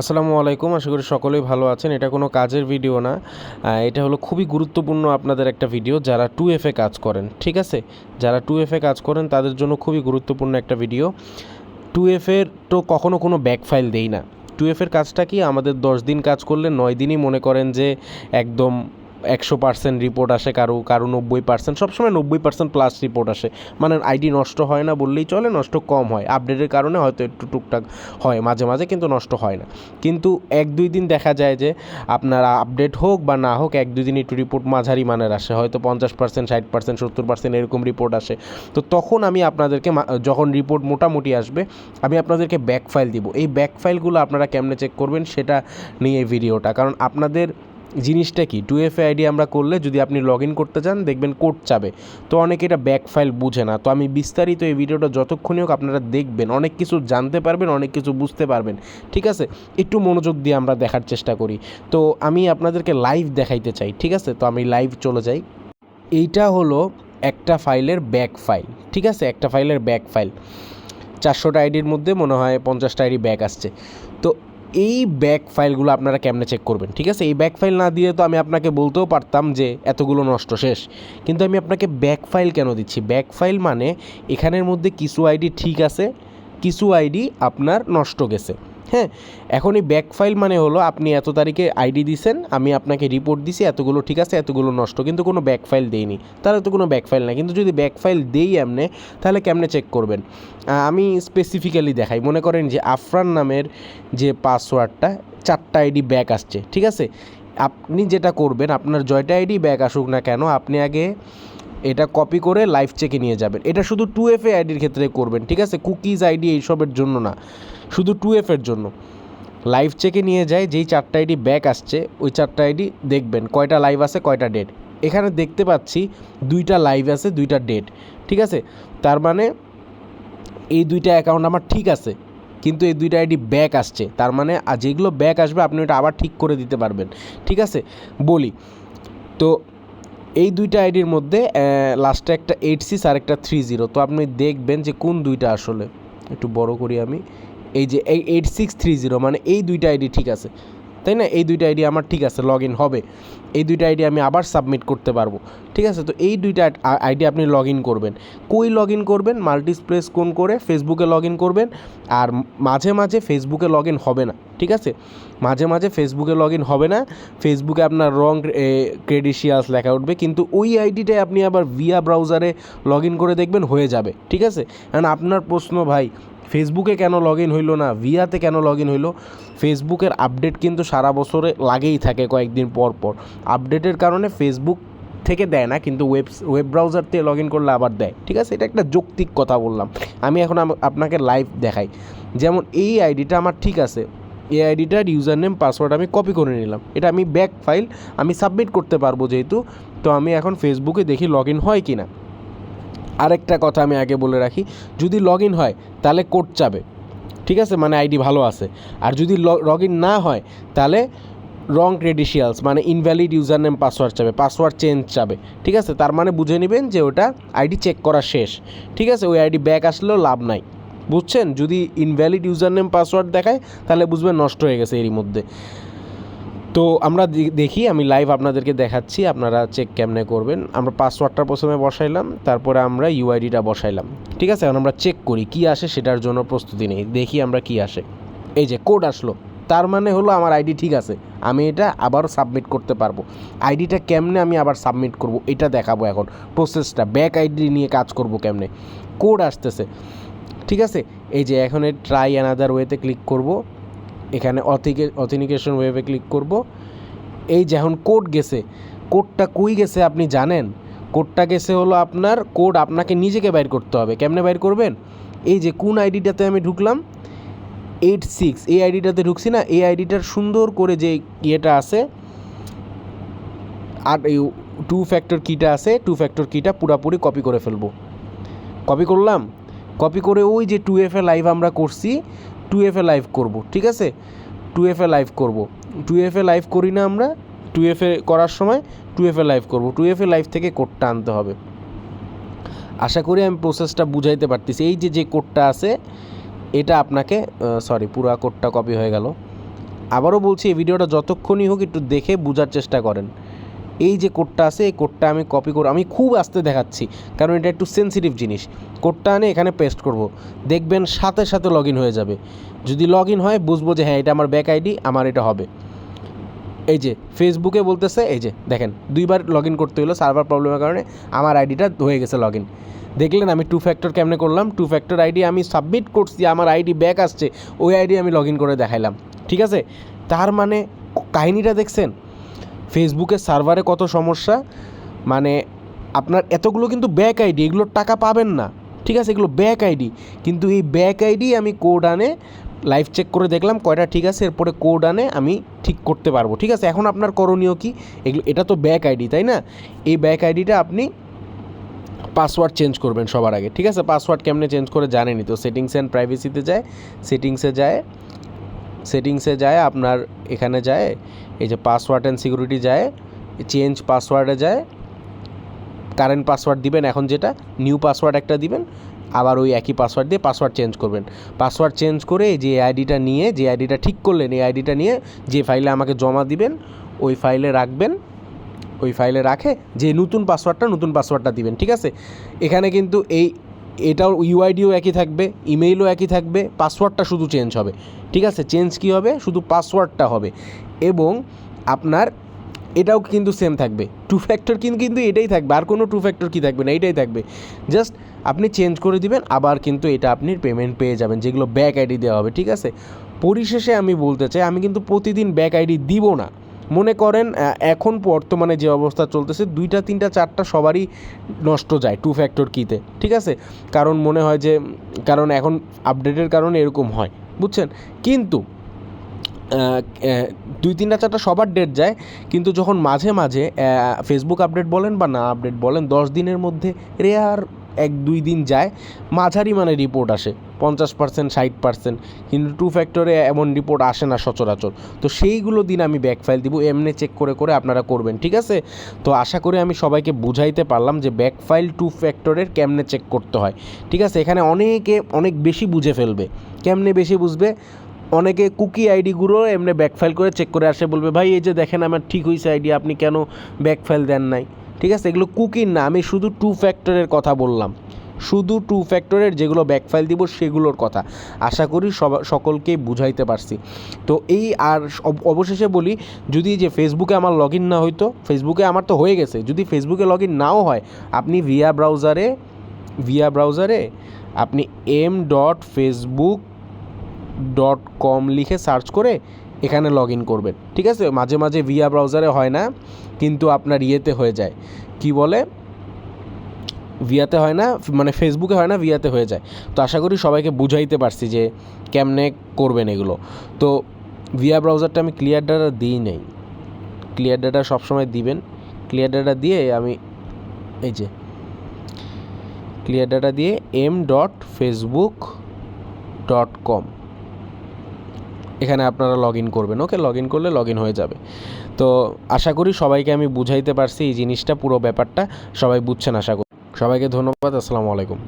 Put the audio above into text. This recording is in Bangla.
আসসালামু আলাইকুম। আশা করি সকলেই ভালো আছেন। এটা কোনো কাজের ভিডিও না। এটা হলো খুবই গুরুত্বপূর্ণ আপনাদের একটা ভিডিও যারা 2FA কাজ করেন। ঠিক আছে? যারা 2FA কাজ করেন তাদের জন্য খুবই গুরুত্বপূর্ণ একটা ভিডিও। 2FA এর তো কখনো কোনো ব্যাক ফাইল দেই না। 2FA এর কাজটা কি আমাদের 10 দিন কাজ করলে 9 দিনই মনে করেন যে একদম 100% রিপোর্ট আসে, কারো 90%, সবসময় 90% প্লাস রিপোর্ট আসে। মানে আইডি নষ্ট হয় না বললেই চলে, নষ্ট কম হয়। আপডেটের কারণে হয়তো একটু টুকটাক হয় মাঝে মাঝে, কিন্তু নষ্ট হয় না। কিন্তু 1-2 দিন দেখা যায় যে আপনার আপডেট হোক বা না হোক 1-2 দিন একটু রিপোর্ট মাঝারি মানের আসে, হয়তো 50%, 60%, 70% এরকম রিপোর্ট আসে। তো তখন আমি আপনাদেরকে যখন রিপোর্ট মোটামুটি আসবে আমি আপনাদেরকে ব্যাক ফাইল দিব। এই ব্যাক ফাইলগুলো আপনারা কেমনে চেক করবেন সেটা নিয়ে এই ভিডিওটা। কারণ আপনাদের জিনিসটা কি, 2FA আইডি আমরা করলে যদি আপনি লগ ইন করতে চান দেখবেন কোড চাবে। তো অনেকে এটা ব্যাক ফাইল বুঝে না। তো আমি বিস্তারিত এই ভিডিওটা যতক্ষণই হোক আপনারা দেখবেন, অনেক কিছু জানতে পারবেন, অনেক কিছু বুঝতে পারবেন। ঠিক আছে? একটু মনোযোগ দিয়ে আমরা দেখার চেষ্টা করি। তো আমি আপনাদেরকে লাইভ দেখাইতে চাই। ঠিক আছে? তো আমি লাইভ চলে যাই। এইটা হলো একটা ফাইলের ব্যাক ফাইল। ঠিক আছে? একটা ফাইলের ব্যাক ফাইল 400টা আইডির মধ্যে মনে হয় 50টা আইডি ব্যাক আসছে। তো এই ব্যাক ফাইলগুলো আপনারা কেমনে চেক করবেন? ঠিক আছে? এই ব্যাক ফাইল না দিয়ে তো আমি আপনাকে বলতেও পারতাম যে এতগুলো নষ্ট শেষ। কিন্তু আমি আপনাকে ব্যাক ফাইল কেন দিচ্ছি? ব্যাক ফাইল মানে এখানের মধ্যে কিছু আইডি ঠিক আছে, কিছু আইডি আপনার নষ্ট গেছে। হ্যাঁ, এখন এই ব্যাক ফাইল মানে হলো আপনি এত তারিখে আইডি দিছেন, আমি আপনাকে রিপোর্ট দিছি এতগুলো ঠিক আছে, এতগুলো নষ্ট, কিন্তু কোনো ব্যাক ফাইল দেইনি, তাহলে তো কোনো ব্যাক ফাইল না। কিন্তু যদি ব্যাক ফাইল দেই এমনে, তাহলে কেমনে চেক করবেন? আমি স্পেসিফিক্যালি দেখাই। মনে করেন যে আফরান নামের যে পাসওয়ার্ডটা 4টা আইডি ব্যাক আসছে। ঠিক আছে? আপনি যেটা করবেন, আপনার জয়টা আইডি ব্যাক আসুক না কেন, আপনি আগে এটা কপি করে লাইভ চেকে নিয়ে যাবেন। এটা শুধু 2FA আইডির ক্ষেত্রে করবেন। ঠিক আছে? কুকিজ আইডি এইসবের জন্য না, শুধু 2FA এর জন্য। লাইভ চেকে নিয়ে যায়, যেই 4টা আইডি ব্যাক আসছে ওই 4টা আইডি দেখবেন কয়টা লাইভ আছে, কয়টা ডেড। এখানে দেখতে পাচ্ছি 2টা লাইভ আছে, 2টা ডেড। ঠিক আছে? তার মানে এই 2টা অ্যাকাউন্ট আমার ঠিক আছে, কিন্তু এই 2টা আইডি ব্যাক আসছে। তার মানে যেগুলো ব্যাক আসবে আপনি ওটা আবার ঠিক করে দিতে পারবেন। ঠিক আছে? বলি তো এই 2টা আইডির মধ্যে লাস্টে একটা 86 আর একটা 30। তো আপনি দেখবেন যে কোন 2টা আসলে, একটু বড় করি আমি। এই যে এই 8630 মানে এই 2টা আইডি ঠিক আছে, তাই না? এই 2টা আইডি আমার ঠিক আছে, লগ ইন হবে। এই 2টা আইডি আমি আবার সাবমিট করতে পারবো। ঠিক আছে? তো এই 2টা আইডি আপনি লগ ইন করবেন। কই লগ ইন করবেন? মাল্টিপ্লেস কোন করে ফেসবুকে লগ ইন করবেন। আর মাঝে মাঝে ফেসবুকে লগ ইন হবে না। ঠিক আছে? মাঝে মাঝে ফেসবুকে লগ ইন হবে না, ফেসবুকে আপনার রং ক্রেডেনশিয়ালস লেখা উঠবে, কিন্তু ওই আইডিটাই আপনি আবার ভিয়া ব্রাউজারে লগ ইন করে দেখবেন হয়ে যাবে। ঠিক আছে? কারণ আপনার প্রশ্ন, ভাই ফেসবুকে কেন লগ ইন হইলো না, ভিয়াতে কেন লগ ইন হইলো? ফেসবুকের আপডেট কিন্তু সারা বছরে লাগেই থাকে, কয়েকদিন পর পর আপডেটের কারণে ফেসবুক থেকে দেয় না, কিন্তু ওয়েব ব্রাউজার থেকে লগ ইন করলে আবার দেয়। ঠিক আছে? এটা একটা যৌক্তিক কথা বললাম। আমি এখন আপনাকে লাইভ দেখাই। যেমন এই আইডিটা আমার ঠিক আছে, এই আইডিটার ইউজার নেম পাসওয়ার্ড আমি কপি করে নিলাম, এটা আমি ব্যাক ফাইল আমি সাবমিট করতে পারবো যেহেতু। তো আমি এখন ফেসবুকে দেখি লগ ইন হয় কি না। আরেকটা কথা আমি আগে বলে রাখি, যদি লগ ইন হয় তাহলে কোড চাবে। ঠিক আছে? মানে আইডি ভালো আছে। আর যদি লগ ইন না হয় তাহলে রং ক্রেডেনশিয়ালস মানে ইনভ্যালিড ইউজার নেম পাসওয়ার্ড চাবে, পাসওয়ার্ড চেঞ্জ চাবে। ঠিক আছে? তার মানে বুঝে নেবেন যে ওটা আইডি চেক করা শেষ। ঠিক আছে? ওই আইডি ব্যাক আসলেও লাভ নাই। বুঝছেন? যদি ইনভ্যালিড ইউজার নেম পাসওয়ার্ড দেখায় তাহলে বুঝবেন নষ্ট হয়ে গেছে এরই মধ্যে। তো আমরা দেখি, আমি লাইভ আপনাদেরকে দেখাচ্ছি আপনারা চেক কেমনে করবেন। আমরা পাসওয়ার্ডটা প্রথমে বসাইলাম, তারপরে আমরা ইউআইডিটা বসাইলাম। ঠিক আছে? এখন আমরা চেক করি কী আসে, সেটার জন্য প্রস্তুতি নেই। দেখি আমরা কী আসে। এই যে কোড আসলো, তার মানে হলো আমার আইডি ঠিক আছে, আমি এটা আবার সাবমিট করতে পারবো। আইডিটা কেমনে আমি আবার সাবমিট করব এটা দেখাবো এখন। প্রসেসটা ব্যাক আইডি নিয়ে কাজ করব কেমনে। কোড আসতেছে। ঠিক আছে? এই যে এখন ট্রাই অ্যানাদার ওয়েতে ক্লিক করব, এখানে অথেন্টিকেশন ওয়েবে ক্লিক করব। এই যে এখন কোড গেছে, কোডটা কই গেছে আপনি জানেন? কোডটা গেছে হলো আপনার, কোড আপনাকে নিজেকে বাইর করতে হবে। কেমনে বাইর করবেন? এই যে কোন আইডিটাতে আমি ঢুকলাম, 86 এই আইডিটাতে ঢুকছি না, এই আইডিটার সুন্দর করে যে ইয়েটা আছে আর এই 2 ফ্যাক্টর কিটা আছে, 2 ফ্যাক্টর কিটা পুরাপুরি কপি করে ফেলবো। কপি করলাম, কপি করে ওই যে 2FA লাইভ আমরা করছি, 2FA লাইভ করব। ঠিক আছে? 2FA লাইভ করব। 2FA লাইভ করি না আমরা, 2FA করার সময় 2FA লাইভ করব। 2FA লাইভ থেকে কোডটা আনতে হবে। আশা করি আমি প্রসেসটা বুঝাইতে পারতেছি। এই যে কোডটা আছে এটা আপনাকে পুরা কোডটা কপি হয়ে গেল। আবারও বলছি, এই ভিডিওটা যতক্ষণই হোক একটু দেখে বোঝার চেষ্টা করেন। এই যে কোডটা আছে, এই কোডটা আমি কপি করে, আমি খুব আস্তে দেখাচ্ছি কারণ এটা একটু সেন্সিটিভ জিনিস। কোডটা আনে এখানে পেস্ট করব, দেখবেন সাথে সাথে লগ ইন হয়ে যাবে। যদি লগ ইন হয় বুঝবো যে হ্যাঁ এটা আমার ব্যাক আইডি, আমার এটা হবে। এই যে ফেসবুকে বলতেছে, এই যে দেখেন 2বার লগ ইন করতে হলো সার্ভার প্রবলেমের কারণে, আমার আইডিটা হয়ে গেছে লগ ইন। দেখলেন আমি 2 ফ্যাক্টর কেমনে করলাম, 2 ফ্যাক্টর আইডি আমি সাবমিট করছি, আমার আইডি ব্যাক আসছে, ওই আইডি আমি লগ ইন করে দেখাইলাম। ঠিক আছে, তার মানে কাহিনিটা দেখছেন ফেসবুকের সার্ভারে কত সমস্যা। মানে আপনার এতগুলো কিন্তু ব্যাক আইডি, এগুলোর টাকা পাবেন না। ঠিক আছে, এগুলো ব্যাক আইডি, কিন্তু এই ব্যাক আইডি আমি কোড আনে লাইভ চেক করে দেখলাম কয়টা ঠিক আছে, এরপরে কোড আনে আমি ঠিক করতে পারবো। ঠিক আছে, এখন আপনার করণীয় কি, এগুলো এটা তো ব্যাক আইডি তাই না, এই ব্যাক আইডিটা আপনি পাসওয়ার্ড চেঞ্জ করবেন সবার আগে। ঠিক আছে, পাসওয়ার্ড কেমনে চেঞ্জ করে জানেনি তো, সেটিংস অ্যান্ড প্রাইভেসিতে যায়, সেটিংসে যায় আপনার এখানে যায়, এই যে পাসওয়ার্ড অ্যান্ড সিকিউরিটি যায়, চেঞ্জ পাসওয়ার্ডে যায়, কারেন্ট পাসওয়ার্ড দিবেন, এখন যেটা নিউ পাসওয়ার্ড একটা দিবেন, আবার ওই একই পাসওয়ার্ড দিয়ে পাসওয়ার্ড চেঞ্জ করবেন। পাসওয়ার্ড চেঞ্জ করে যে আইডিটা নিয়ে, যে আইডিটা ঠিক করলেন, এই আইডিটা নিয়ে যে ফাইলে আমাকে জমা দিবেন ওই ফাইলে রাখবেন, ওই ফাইলে রাখে যে নতুন পাসওয়ার্ডটা দিবেন। ঠিক আছে, এখানে কিন্তু এটাও ইউআইডিও একই থাকবে, ইমেইলও একই থাকবে, পাসওয়ার্ডটা শুধু চেঞ্জ হবে। ঠিক আছে, চেঞ্জ কী হবে, শুধু পাসওয়ার্ডটা হবে, এবং আপনার এটাও কিন্তু সেম থাকবে, 2 ফ্যাক্টর কিন্তু এটাই থাকবে, আর কোনো 2 ফ্যাক্টর কি থাকবে না, এইটাই থাকবে। জাস্ট আপনি চেঞ্জ করে দিবেন, আবার কিন্তু এটা আপনি পেমেন্ট পেয়ে যাবেন, যেগুলো ব্যাক আইডি দেওয়া হবে। ঠিক আছে, পরিশেষে আমি বলতে চাই, আমি কিন্তু প্রতিদিন ব্যাক আইডি দিব না। মনে করেন এখন বর্তমানে যে অবস্থা চলতেছে 2টা 3টা 4টা সবারই নষ্ট যায় 2 ফ্যাক্টর কিতে। ঠিক আছে, কারণ মনে হয় যে, কারণ এখন আপডেটের কারণে এরকম হয়, বুঝছেন। কিন্তু 2-3টা 4টা সবার ডেট যায়, কিন্তু যখন মাঝে মাঝে ফেসবুক আপডেট বলেন বা না আপডেট বলেন, 10 দিনের মধ্যে রেয়ার 1-2 দিন যায়, মাঝারি মানে রিপোর্ট আসে 50%, 60%, কিন্তু 2 ফ্যাক্টরে এমন রিপোর্ট আসে না সচরাচর। তো সেইগুলো দিন আমি ব্যাক ফাইল দিব, এমনি চেক করে করে আপনারা করবেন। ঠিক আছে, তো আশা করি আমি সবাইকে বুঝাইতে পারলাম যে ব্যাক ফাইল 2 ফ্যাক্টরের কেমনে চেক করতে হয়। ঠিক আছে, এখানে অনেকে অনেক বেশি বুঝে ফেলবে। কেমনে বেশি বুঝবে, অনেকে কুকি আইডিগুলো এমনি ব্যাক ফাইল করে চেক করে আসে, বলবে ভাই এই যে দেখেন আমার ঠিক হয়েছে আইডি, আপনি কেন ব্যাক ফাইল দেন নাই। ঠিক আছে, এগুলো কুকির না, আমি শুধু 2 ফ্যাক্টরের কথা বললাম, শুধু 2 ফ্যাক্টরের যেগুলো ব্যাক ফাইল দিব সেগুলোর কথা। আশা করি সকলকেই বুঝাইতে পারছি। তো এই আর অবশেষে বলি, যদি যে ফেসবুকে আমার লগ ইন না হইতো, ফেসবুকে আমার তো হয়ে গেছে, যদি ফেসবুকে লগ ইন নাও হয়, আপনি ভিয়া ব্রাউজারে আপনি m.facebook.com লিখে সার্চ করে এখানে লগ ইন করবেন। ঠিক আছে, মাঝে মাঝে ভিয়া ব্রাউজারে হয় না, কিন্তু আপনার ইয়েতে হয়ে যায়, কি বলে, ভিয়াতে হয় না, মানে ফেসবুকে হয় না, ভিয়াতে হয়ে যায়। তো আশা করি সবাইকে বুঝাইতে পারছি যে কেমনে করবেন এগুলো। তো ভিয়া ব্রাউজারটা আমি ক্লিয়ার ডাটা দিই নেই, ক্লিয়ার ডাটা সবসময় দিবেন। ক্লিয়ার ডাটা দিয়ে আমি এই যে ক্লিয়ার ডাটা দিয়ে m.facebook.com এখানে আপনারা লগ ইন করবেন। ওকে, লগ ইন করলে লগ ইন হয়ে যাবে। তো আশা করি সবাইকে আমি বুঝাইতে পারছি এই জিনিসটা, পুরো ব্যাপারটা সবাই বুঝছেন আশা করি। সবাইকে ধন্যবাদ, আসসালামু আলাইকুম।